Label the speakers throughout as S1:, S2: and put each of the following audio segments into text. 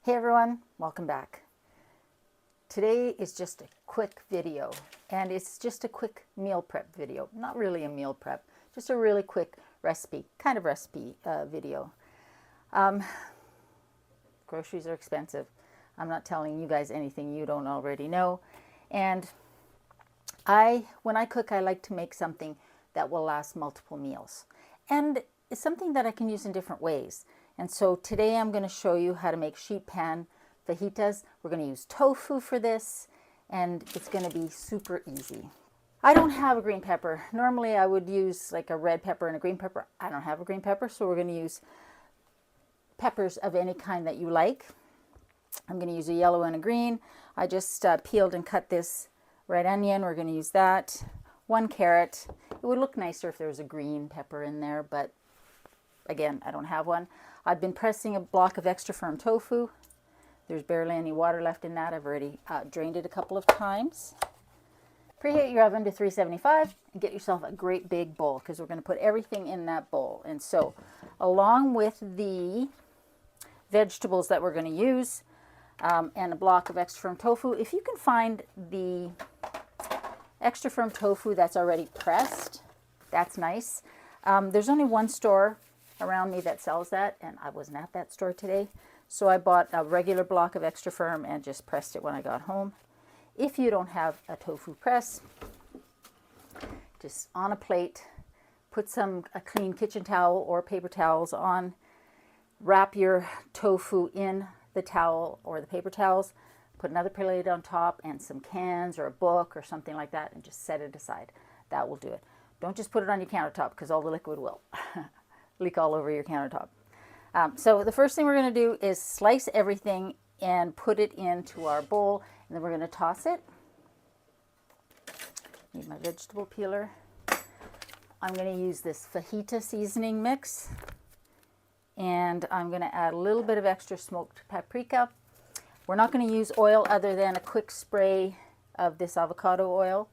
S1: Hey everyone, welcome back. Today is just a quick video, and it's just a quick meal prep video. Not really a meal prep, just a really quick recipe video. Groceries are expensive. I'm not telling you guys anything you don't already know. And when I cook, I like to make something that will last multiple meals. And it's something that I can use in different ways. And so today I'm going to show you how to make sheet pan fajitas. We're going to use tofu for this, and it's going to be super easy. I don't have a green pepper. Normally I would use like a red pepper and a green pepper. I don't have a green pepper, so we're going to use peppers of any kind that you like. I'm going to use a yellow and a green. I just peeled and cut this red onion. We're going to use that. 1 carrot. It would look nicer if there was a green pepper in there, but again, I don't have one. I've been pressing a block of extra firm tofu. There's barely any water left in that. I've already drained it a couple of times. Preheat your oven to 375 and get yourself a great big bowl, because we're going to put everything in that bowl. And so along with the vegetables that we're going to use and a block of extra firm tofu, if you can find the extra firm tofu that's already pressed, that's nice. There's only one store around me that sells that, and I wasn't at that store today, so I bought a regular block of extra firm and just pressed it when I got home. If you don't have a tofu press, just on a plate, put a clean kitchen towel or paper towels on, wrap your tofu in the towel or the paper towels, put another plate on top and some cans or a book or something like that, and just set it aside. That will do it. Don't just put it on your countertop, because all the liquid will leak all over your countertop. So the first thing we're going to do is slice everything and put it into our bowl, and then we're going to toss it. Need my vegetable peeler. I'm going to use this fajita seasoning mix, and I'm going to add a little bit of extra smoked paprika. We're not going to use oil other than a quick spray of this avocado oil,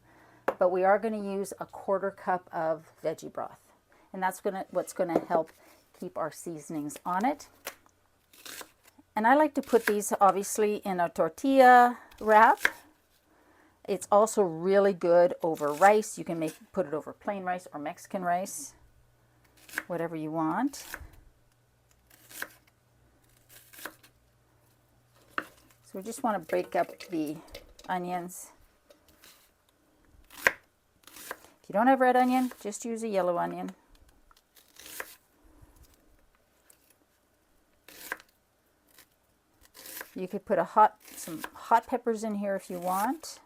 S1: but we are going to use a 1/4 cup of veggie broth. And that's what's going to help keep our seasonings on it. And I like to put these obviously in a tortilla wrap. It's also really good over rice. You can put it over plain rice or Mexican rice, whatever you want. So we just want to break up the onions. If you don't have red onion, just use a yellow onion. You could put some hot peppers in here if you want.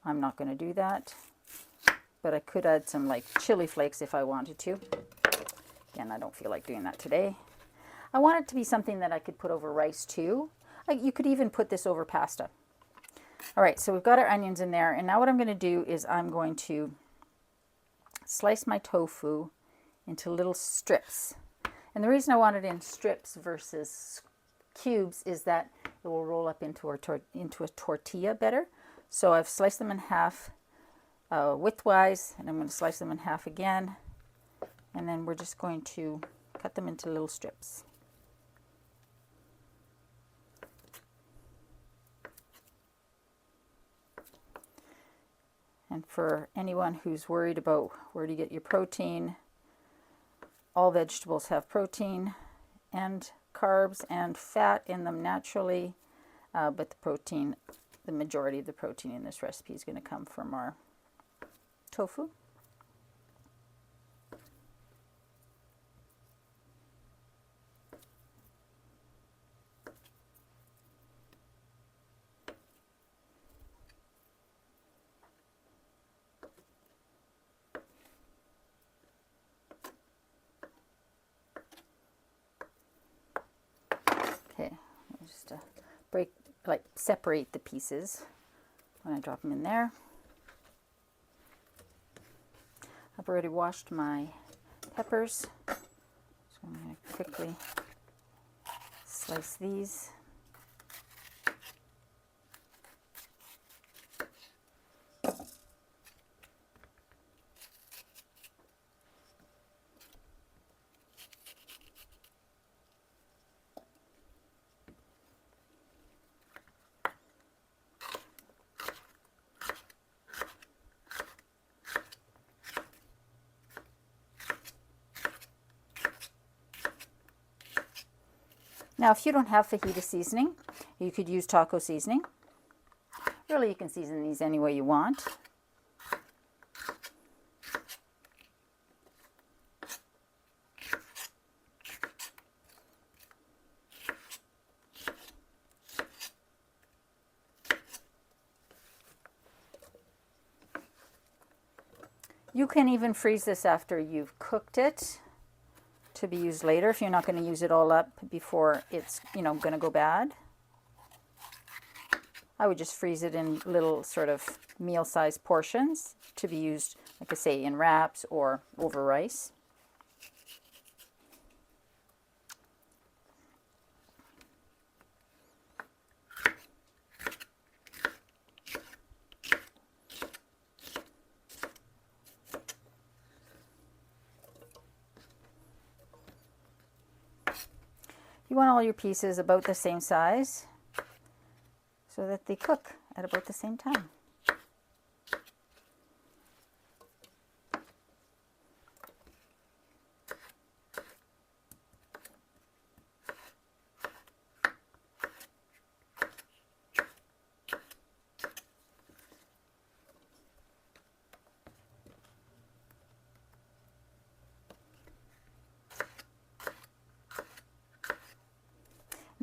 S1: I'm not going to do that, but I could add some like chili flakes if I wanted to. Again, I don't feel like doing that today. I want it to be something that I could put over rice too. You could even put this over pasta. All right, so we've got our onions in there, and now what I'm going to do is I'm going to slice my tofu into little strips. And the reason I want it in strips versus cubes is that it will roll up into a tortilla better. So I've sliced them in half widthwise, and I'm going to slice them in half again, and then we're just going to cut them into little strips. And for anyone who's worried about where do you get your protein, all vegetables have protein and carbs and fat in them naturally, but the majority of the protein in this recipe is going to come from our tofu. Okay, just separate the pieces when I drop them in there. I've already washed my peppers, so I'm going to quickly slice these. Now, if you don't have fajita seasoning, you could use taco seasoning. Really, you can season these any way you want. You can even freeze this after you've cooked it to be used later if you're not going to use it all up before it's, going to go bad. I would just freeze it in little sort of meal-sized portions to be used, like I say, in wraps or over rice. You want all your pieces about the same size so that they cook at about the same time.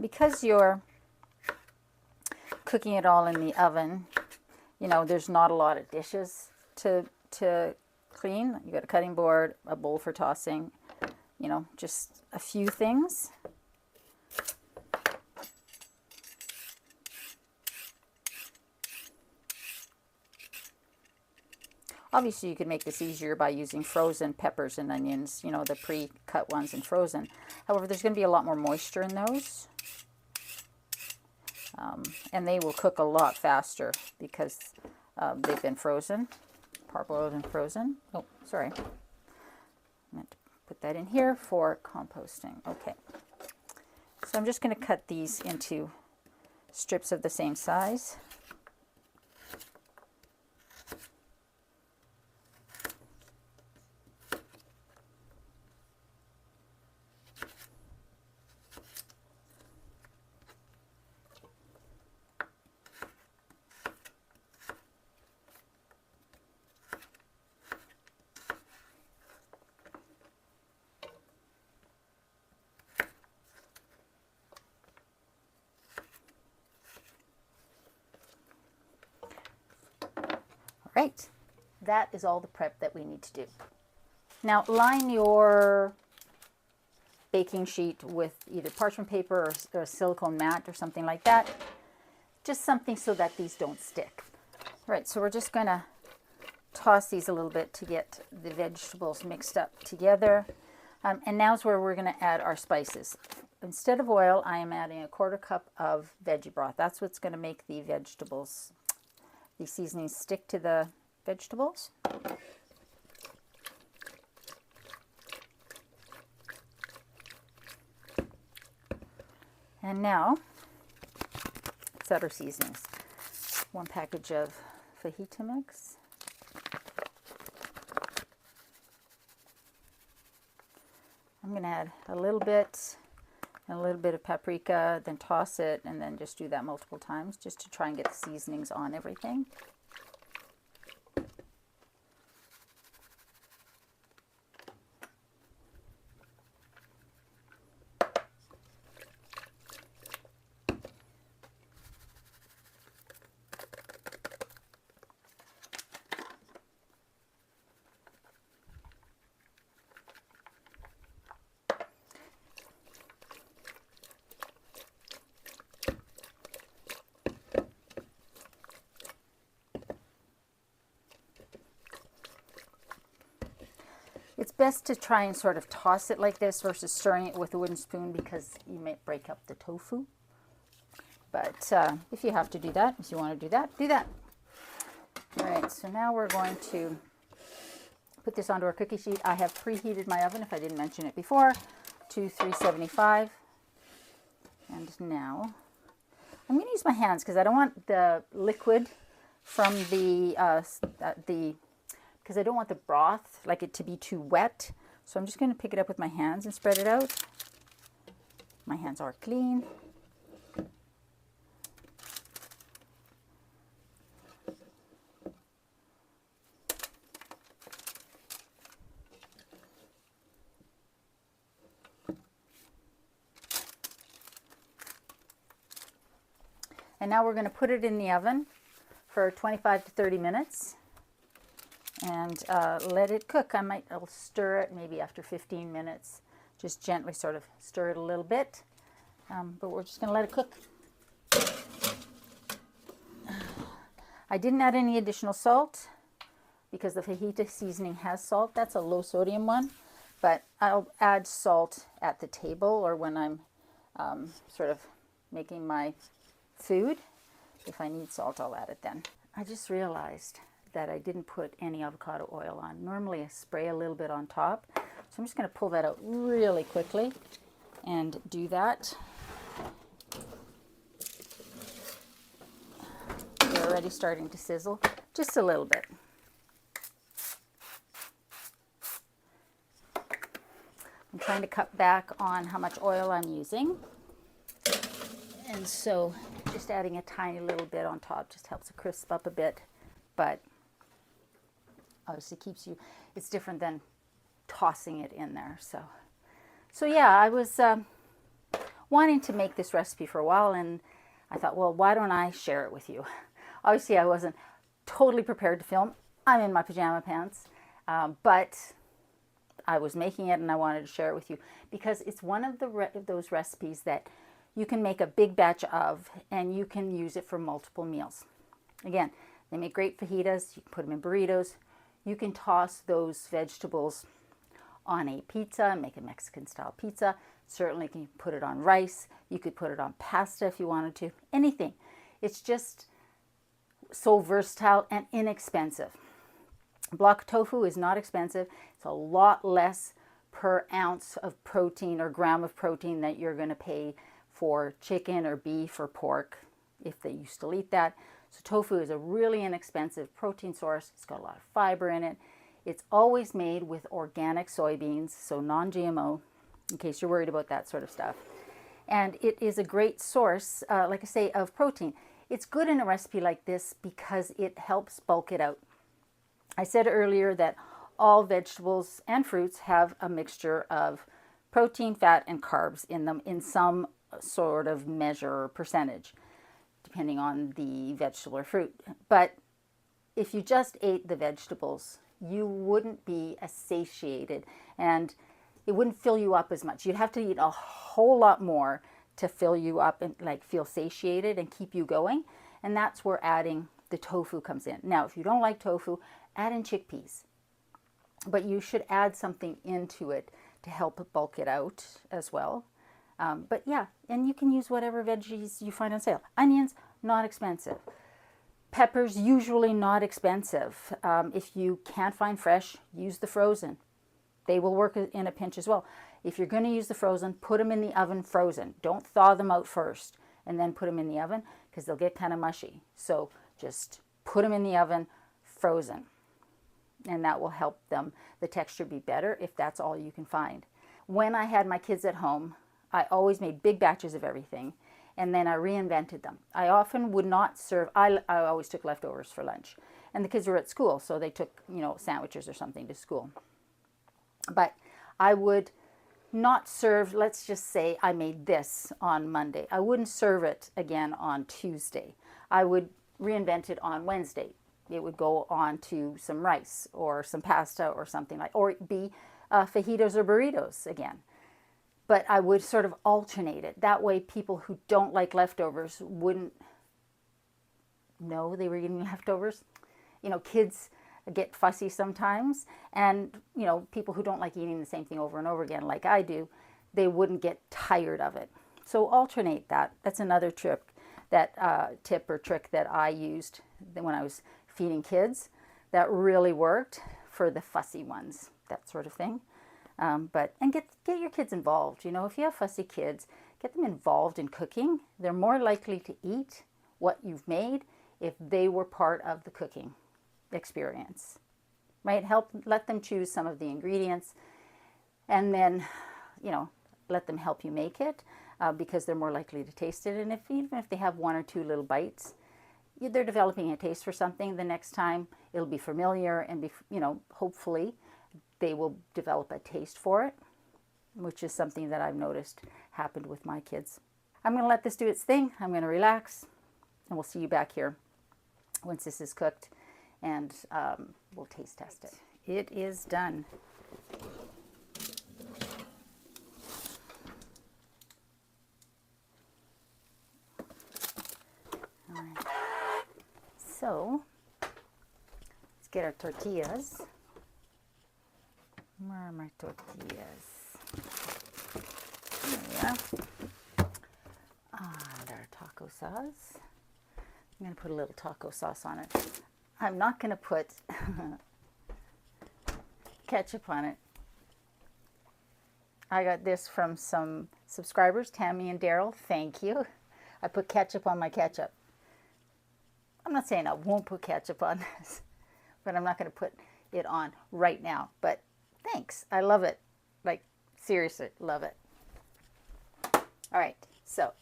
S1: Because you're cooking it all in the oven, there's not a lot of dishes to clean. You got a cutting board, a bowl for tossing, just a few things. Obviously, you could make this easier by using frozen peppers and onions, the pre-cut ones and frozen. However, there's going to be a lot more moisture in those. And they will cook a lot faster because they've been frozen, parboiled and frozen. Oh, sorry. I meant to put that in here for composting. Okay. So I'm just going to cut these into strips of the same size. Right, that is all the prep that we need to do. Now line your baking sheet with either parchment paper or a silicone mat or something like that. Just something so that these don't stick. All right, so we're just gonna toss these a little bit to get the vegetables mixed up together. And now's where we're gonna add our spices. Instead of oil, I am adding a 1/4 cup of veggie broth. That's what's gonna make the vegetables, the seasonings stick to the vegetables. And now, let's add our seasonings. 1 package of fajita mix. I'm going to add a little bit and a little bit of paprika, then toss it, and then just do that multiple times just to try and get the seasonings on everything. It's best to try and sort of toss it like this versus stirring it with a wooden spoon because you might break up the tofu. But if you have to do that, if you want to do that, do that. All right, so now we're going to put this onto our cookie sheet. I have preheated my oven, if I didn't mention it before, to 375. And now I'm going to use my hands because I don't want the liquid from because I don't want the broth, like it to be too wet. So I'm just going to pick it up with my hands and spread it out. My hands are clean. And now we're going to put it in the oven for 25 to 30 minutes and let it cook. I'll stir it maybe after 15 minutes. Just gently sort of stir it a little bit. But we're just going to let it cook. I didn't add any additional salt because the fajita seasoning has salt. That's a low sodium one. But I'll add salt at the table or when I'm sort of making my food. If I need salt, I'll add it then. I just realized that I didn't put any avocado oil on. Normally I spray a little bit on top. So I'm just going to pull that out really quickly and do that. They're already starting to sizzle, just a little bit. I'm trying to cut back on how much oil I'm using. And so just adding a tiny little bit on top just helps it crisp up a bit. But obviously keeps you, it's different than tossing it in there. So yeah, I was wanting to make this recipe for a while, and I thought, well, why don't I share it with you? Obviously, I wasn't totally prepared to film. I'm in my pajama pants, but I was making it and I wanted to share it with you because it's one of those recipes that you can make a big batch of and you can use it for multiple meals. Again, they make great fajitas. You can put them in burritos. You can toss those vegetables on a pizza and make a Mexican style pizza. Certainly you can put it on rice. You could put it on pasta if you wanted to. Anything. It's just so versatile and inexpensive. Block tofu is not expensive. It's a lot less per ounce of protein or gram of protein that you're going to pay for chicken or beef or pork if they used to eat that. So tofu is a really inexpensive protein source. It's got a lot of fiber in it. It's always made with organic soybeans, so non-GMO, in case you're worried about that sort of stuff. And it is a great source, like I say, of protein. It's good in a recipe like this because it helps bulk it out. I said earlier that all vegetables and fruits have a mixture of protein, fat, and carbs in them in some sort of measure or percentage, depending on the vegetable or fruit. But if you just ate the vegetables, you wouldn't be as satiated and it wouldn't fill you up as much. You'd have to eat a whole lot more to fill you up and like feel satiated and keep you going. And that's where adding the tofu comes in. Now, if you don't like tofu, add in chickpeas. But you should add something into it to help bulk it out as well. But yeah, and you can use whatever veggies you find on sale. Onions, not expensive. Peppers, usually not expensive. If you can't find fresh, use the frozen. They will work in a pinch as well. If you're going to use the frozen, put them in the oven frozen. Don't thaw them out first and then put them in the oven because they'll get kind of mushy. So just put them in the oven frozen. And that will help them, the texture be better if that's all you can find. When I had my kids at home, I always made big batches of everything and then I reinvented them. I often would not serve, I always took leftovers for lunch. And the kids were at school, so they took, sandwiches or something to school. But I would not serve, let's just say I made this on Monday. I wouldn't serve it again on Tuesday. I would reinvent it on Wednesday. It would go on to some rice or some pasta or something like, or be fajitas or burritos again. But I would sort of alternate it. That way people who don't like leftovers wouldn't know they were eating leftovers. Kids get fussy sometimes. And, people who don't like eating the same thing over and over again like I do, they wouldn't get tired of it. So alternate that. That's another tip that I used when I was feeding kids. That really worked for the fussy ones, that sort of thing. Get your kids involved. If you have fussy kids, get them involved in cooking. They're more likely to eat what you've made if they were part of the cooking experience, right? Let them choose some of the ingredients and then, let them help you make it. because they're more likely to taste it. And even if they have one or two little bites, they're developing a taste for something. The next time it'll be familiar, and hopefully they will develop a taste for it, which is something that I've noticed happened with my kids. I'm going to let this do its thing. I'm going to relax, and we'll see you back here once this is cooked, and we'll taste test it. It is done. All right. So let's get our tortillas. Where are my tortillas? There we are. And our taco sauce. I'm going to put a little taco sauce on it. I'm not going to put ketchup on it. I got this from some subscribers, Tammy and Daryl. Thank you. I put ketchup on my ketchup. I'm not saying I won't put ketchup on this, but I'm not going to put it on right now. But thanks. I love it. Like, seriously, love it. All right, so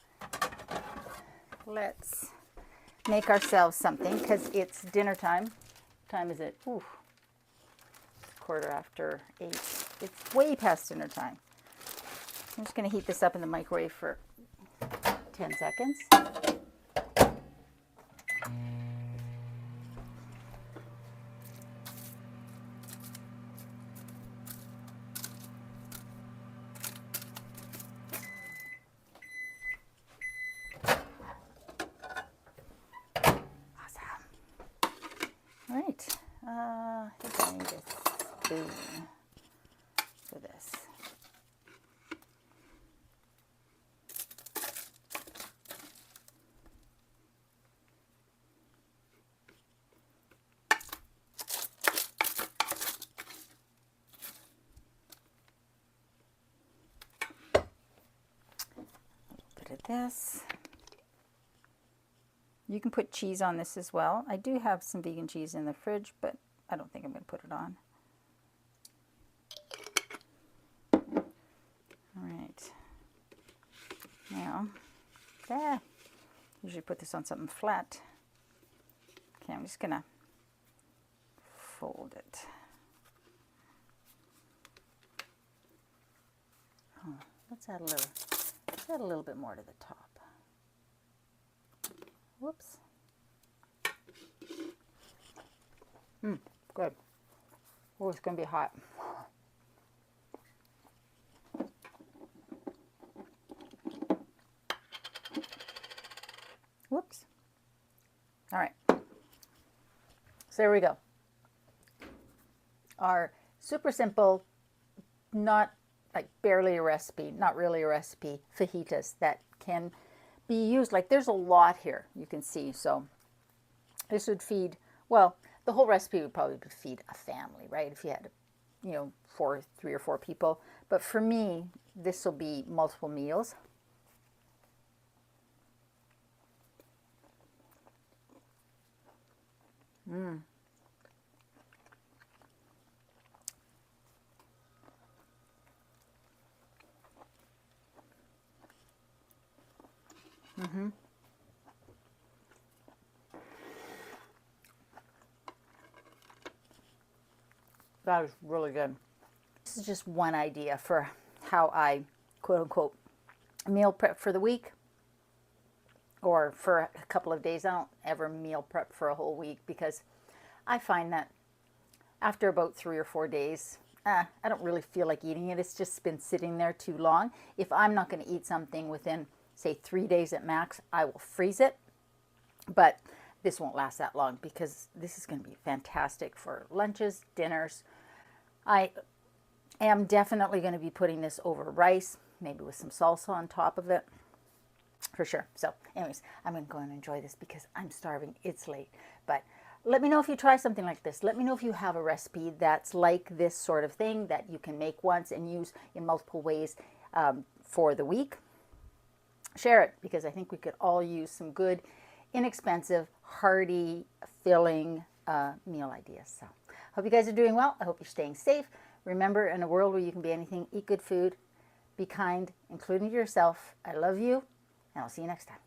S1: let's make ourselves something because it's dinner time. What time is it? Ooh, 8:15. It's way past dinner time. I'm just going to heat this up in the microwave for 10 seconds. All right, I think I need a spoon for this. A bit of this. You can put cheese on this as well. I do have some vegan cheese in the fridge, but I don't think I'm going to put it on. All right. Now, usually put this on something flat. Okay, I'm just going to fold it. Oh, let's add a little bit more to the top. Whoops. Good. Oh, it's going to be hot. Whoops. All right. So there we go. Our super simple, not like barely a recipe, not really a recipe, fajitas that can be used. Like, there's a lot here, you can see. So this would feed, well, the whole recipe would probably feed a family, right? If you had, 3 or 4 people. But for me, this will be multiple meals. That is really good. This is just one idea for how I, quote unquote, meal prep for the week or for a couple of days. I don't ever meal prep for a whole week because I find that after about 3 or 4 days, I don't really feel like eating it. It's just been sitting there too long. If I'm not going to eat something within, say, 3 days at max, I will freeze it. But this won't last that long because this is going to be fantastic for lunches, dinners. I am definitely going to be putting this over rice, maybe with some salsa on top of it, for sure. So anyways, I'm going to go and enjoy this because I'm starving. It's late. But let me know if you try something like this. Let me know if you have a recipe that's like this sort of thing that you can make once and use in multiple ways for the week. Share it because I think we could all use some good, inexpensive, hearty, filling meal ideas. So hope you guys are doing well. I hope you're staying safe. Remember, in a world where you can be anything, eat good food, Be kind, including yourself. I love you, and I'll see you next time.